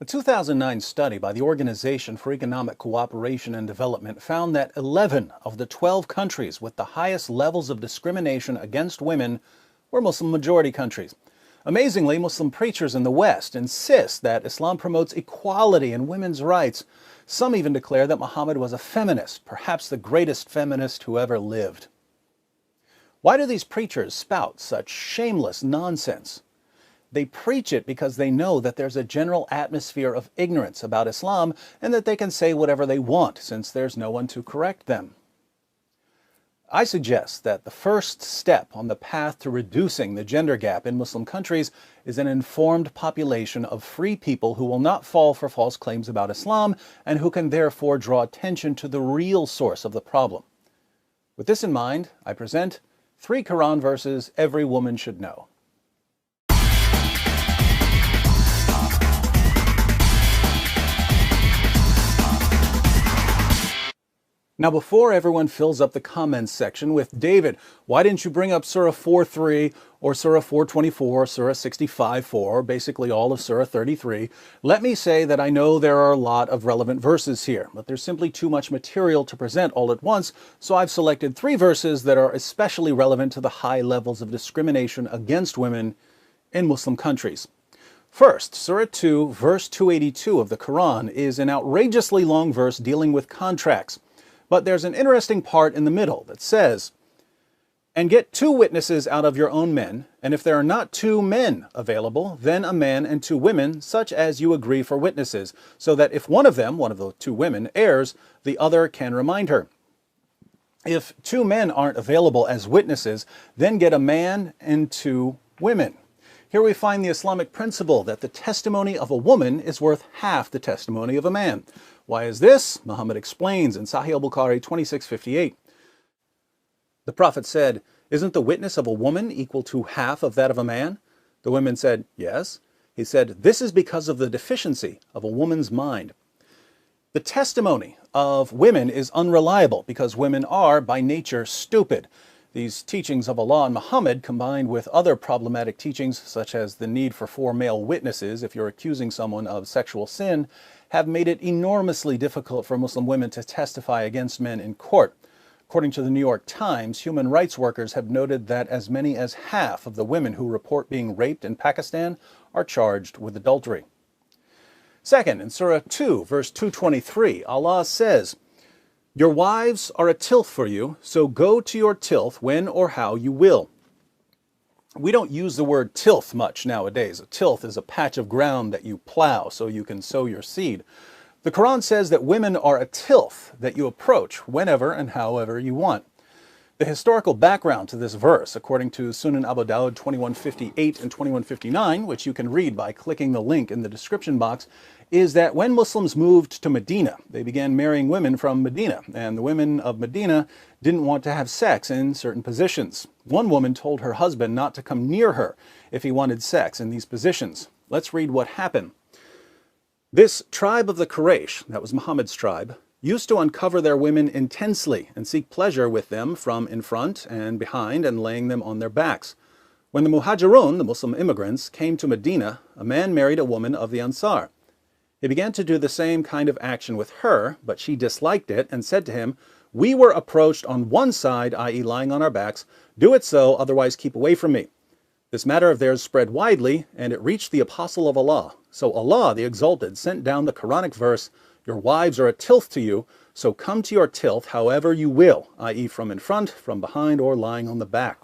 A 2009 study by the Organization for Economic Cooperation and Development found that 11 of the 12 countries with the highest levels of discrimination against women were Muslim-majority countries. Amazingly, Muslim preachers in the West insist that Islam promotes equality and women's rights. Some even declare that Muhammad was a feminist, perhaps the greatest feminist who ever lived. Why do these preachers spout such shameless nonsense? They preach it because they know that there's a general atmosphere of ignorance about Islam and that they can say whatever they want since there's no one to correct them. I suggest that the first step on the path to reducing the gender gap in Muslim countries is an informed population of free people who will not fall for false claims about Islam and who can therefore draw attention to the real source of the problem. With this in mind, I present 3 Quran verses every woman should know. Now, before everyone fills up the comments section with, David, why didn't you bring up Surah 4:3 or Surah 4:24, Surah 65:4, or basically all of Surah 33, let me say that I know there are a lot of relevant verses here, but there's simply too much material to present all at once, so I've selected 3 verses that are especially relevant to the high levels of discrimination against women in Muslim countries. First, Surah 2, verse 282 of the Quran is an outrageously long verse dealing with contracts. But there's an interesting part in the middle that says, "And get 2 witnesses out of your own men, and if there are not 2 men available, then a man and 2 women, such as you agree for witnesses, so that if one of the 2 women, errs, the other can remind her. If 2 men aren't available as witnesses, then get a man and 2 women." Here we find the Islamic principle that the testimony of a woman is worth half the testimony of a man. Why is this? Muhammad explains in Sahih al-Bukhari 2658. The Prophet said, "Isn't the witness of a woman equal to half of that of a man?" The women said, "Yes." He said, "This is because of the deficiency of a woman's mind." The testimony of women is unreliable because women are, by nature, stupid. These teachings of Allah and Muhammad, combined with other problematic teachings such as the need for 4 male witnesses if you're accusing someone of sexual sin, have made it enormously difficult for Muslim women to testify against men in court. According to the New York Times, human rights workers have noted that as many as half of the women who report being raped in Pakistan are charged with adultery. Second, in Surah 2, verse 223, Allah says, "Your wives are a tilth for you, so go to your tilth when or how you will." We don't use the word tilth much nowadays. A tilth is a patch of ground that you plow so you can sow your seed. The Quran says that women are a tilth that you approach whenever and however you want. The historical background to this verse, according to Sunan Abu Dawud 2158 and 2159, which you can read by clicking the link in the description box, is that when Muslims moved to Medina, they began marrying women from Medina, and the women of Medina didn't want to have sex in certain positions. One woman told her husband not to come near her if he wanted sex in these positions. Let's read what happened. This tribe of the Quraysh, that was Muhammad's tribe, used to uncover their women intensely and seek pleasure with them from in front and behind and laying them on their backs. When the Muhajirun, the Muslim immigrants, came to Medina, a man married a woman of the Ansar. He began to do the same kind of action with her, but she disliked it and said to him, "We were approached on one side, i.e. lying on our backs. Do it so, otherwise keep away from me." This matter of theirs spread widely, and it reached the Apostle of Allah. So Allah, the Exalted, sent down the Quranic verse, "Your wives are a tilth to you, so come to your tilth however you will," i.e. from in front, from behind, or lying on the back.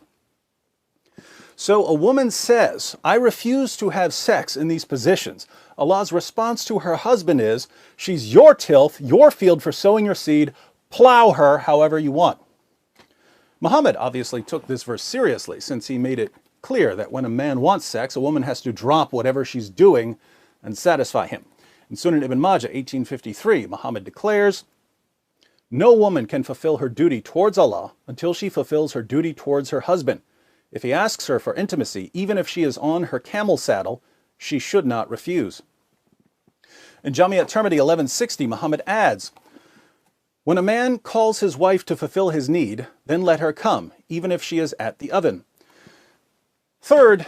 So a woman says, "I refuse to have sex in these positions." Allah's response to her husband is, "She's your tilth, your field for sowing your seed, plow her however you want." Muhammad obviously took this verse seriously, since he made it clear that when a man wants sex, a woman has to drop whatever she's doing and satisfy him. In Sunan Ibn Majah 1853, Muhammad declares, "No woman can fulfill her duty towards Allah until she fulfills her duty towards her husband. If he asks her for intimacy, even if she is on her camel saddle, she should not refuse." In Jami at-Tirmidhi 1160, Muhammad adds, "When a man calls his wife to fulfill his need, then let her come, even if she is at the oven." Third,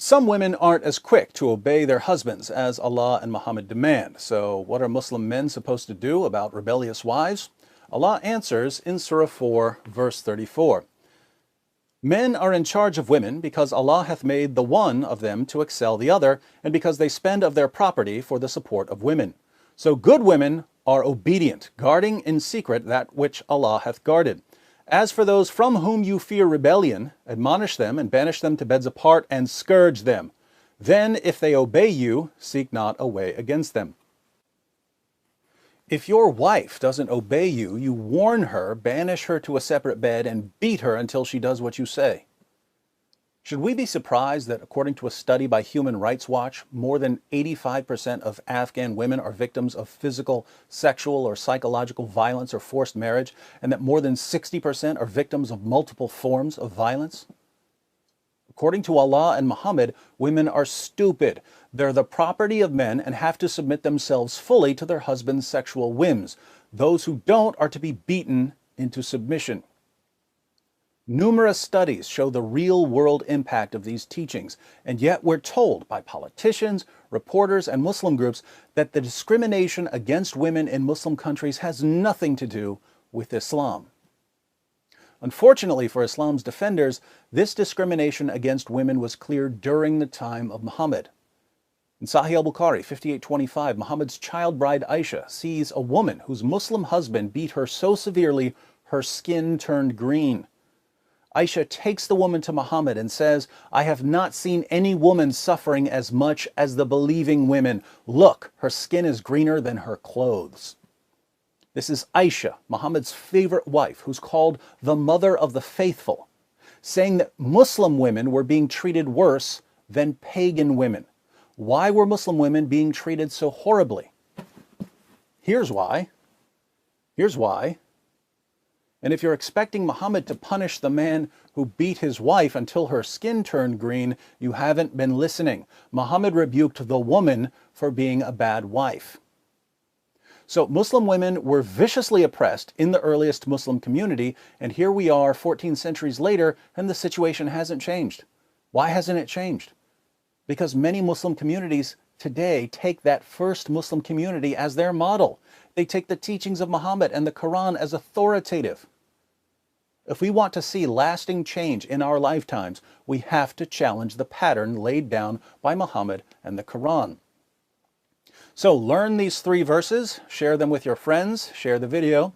Some women aren't as quick to obey their husbands as Allah and Muhammad demand. So what are Muslim men supposed to do about rebellious wives? Allah answers in Surah 4, verse 34. Men are in charge of women because Allah hath made the one of them to excel the other, and because they spend of their property for the support of women. So good women are obedient, guarding in secret that which Allah hath guarded. As for those from whom you fear rebellion, admonish them and banish them to beds apart and scourge them. Then, if they obey you, seek not a way against them. If your wife doesn't obey you, you warn her, banish her to a separate bed, and beat her until she does what you say. Should we be surprised that, according to a study by Human Rights Watch, more than 85% of Afghan women are victims of physical, sexual, or psychological violence or forced marriage, and that more than 60% are victims of multiple forms of violence? According to Allah and Muhammad, women are stupid. They're the property of men and have to submit themselves fully to their husbands' sexual whims. Those who don't are to be beaten into submission. Numerous studies show the real-world impact of these teachings, and yet we're told by politicians, reporters, and Muslim groups that the discrimination against women in Muslim countries has nothing to do with Islam. Unfortunately for Islam's defenders, this discrimination against women was clear during the time of Muhammad. In Sahih al-Bukhari 5825, Muhammad's child bride Aisha sees a woman whose Muslim husband beat her so severely her skin turned green. Aisha takes the woman to Muhammad and says, "I have not seen any woman suffering as much as the believing women. Look, her skin is greener than her clothes." This is Aisha, Muhammad's favorite wife, who's called the mother of the faithful, saying that Muslim women were being treated worse than pagan women. Why were Muslim women being treated so horribly? Here's why. And if you're expecting Muhammad to punish the man who beat his wife until her skin turned green, you haven't been listening. Muhammad rebuked the woman for being a bad wife. So Muslim women were viciously oppressed in the earliest Muslim community, and here we are 14 centuries later, and the situation hasn't changed. Why hasn't it changed? Because many Muslim communities today take that first Muslim community as their model. They take the teachings of Muhammad and the Quran as authoritative. If we want to see lasting change in our lifetimes, we have to challenge the pattern laid down by Muhammad and the Quran. So learn these 3 verses, share them with your friends, share the video.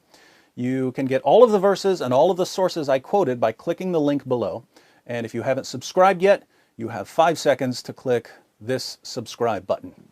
You can get all of the verses and all of the sources I quoted by clicking the link below. And if you haven't subscribed yet, you have 5 seconds to click this subscribe button.